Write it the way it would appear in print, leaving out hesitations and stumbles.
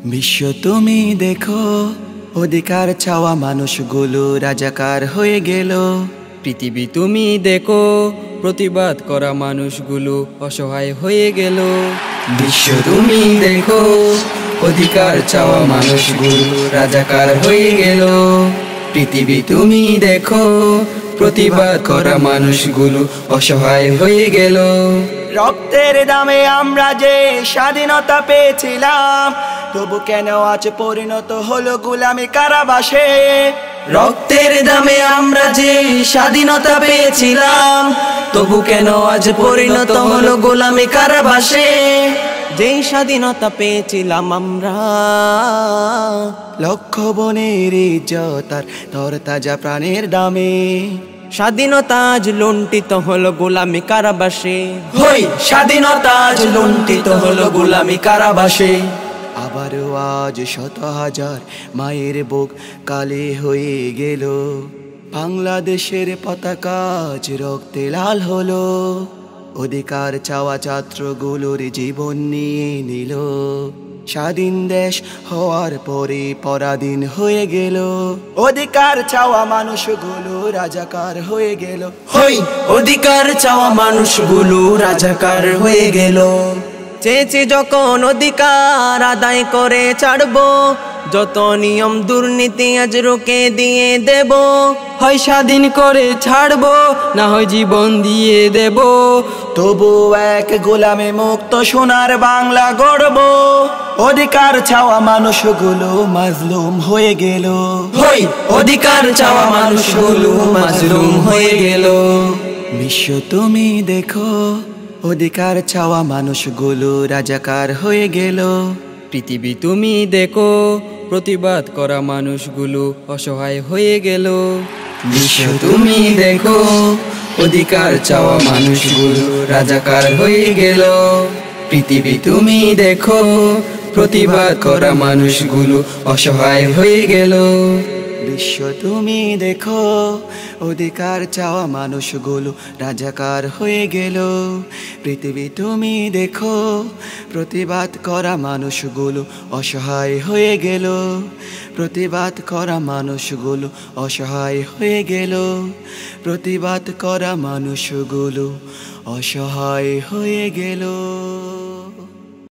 বিশ্ব তুমি দেখো, অধিকার চাওয়া মানুষগুলো রাজাকার হয়ে গেল। পৃথিবী তুমি দেখো, প্রতিবাদ করা মানুষগুলো অসহায় হয়ে গেল। বিশ্ব তুমি দেখো, অধিকার চাওয়া মানুষগুলো রাজাকার হয়ে গেল। পৃথিবী তুমি দেখো, প্রতিবাদ করা মানুষগুলো অসহায় হয়ে গেল। রক্তের দামে আমরা যে স্বাধীনতা পেয়েছিলাম, তবু কেন আজ পরিণত হলো গোলামি কারাবাসে। রক্তের দামে আমরা যে স্বাধীনতা পেয়েছিলাম, তবু কেন আজ পরিণত হলো গোলামি কারাবাসে। যেই স্বাধীনতা পেয়েছিলাম আমরা, লক্ষ বনের ইজ্জত আর তরতাজা প্রাণের দামে, স্বাধীনতা আজ লুণ্ঠিত হলো গোলামি কারাবাসে। হই স্বাধীনতা আজ লুণ্ঠিত হলো গোলামি কারাবাসে। আবারও আজ শত হাজার মায়ের বুক কালে হয়ে গেল। বাংলাদেশের পতাকা আজ রক্তে লাল হলো। অধিকার চাওয়া ছাত্রগুলোর জীবন নিয়ে নিল। স্বাধীন দেশ হওয়ার পরে পরাধীন হয়ে গেল। অধিকার চাওয়া মানুষগুলো রাজাকার হয়ে গেল। হই অধিকার চাওয়া মানুষগুলো রাজাকার হয়ে গেল। চেয়েছি যখন অধিকার আদায় করে ছাড়বো, যত নিয়ম দুর্নীতি আজ রুখে দিয়ে দেব। হয় স্বাধীন করে ছাড়বো, না হয় জীবন দিয়ে দেব। তবু এক গোলামে মুক্ত সোনার বাংলা গড়ব। অধিকার চাওয়া মানুষগুলো মাজলুম হয়ে গেল। হই অধিকার চাওয়া মানুষগুলো মাজলুম হয়ে গেল। বিশ্ব তুমি দেখো, অধিকার চাওয়া মানুষগুলো রাজাকার হয়ে গেল। পৃথিবী তুমি দেখো, প্রতিবাদ করা মানুষগুলো অসহায় হয়ে গেল। বিশ্ব তুমি দেখো, অধিকার চাওয়া মানুষগুলো রাজাকার হয়ে গেল। পৃথিবী তুমি দেখো, প্রতিবাদ করা মানুষগুলো অসহায় হয়ে গেল। বিশ্ব তুমি দেখো, অধিকার চাওয়া মানুষগুলো রাজাকার হয়ে গেল। পৃথিবী তুমি দেখো, প্রতিবাদ করা মানুষগুলো অসহায় হয়ে গেল। প্রতিবাদ করা মানুষগুলো অসহায় হয়ে গেল। প্রতিবাদ করা মানুষগুলো অসহায় হয়ে গেল।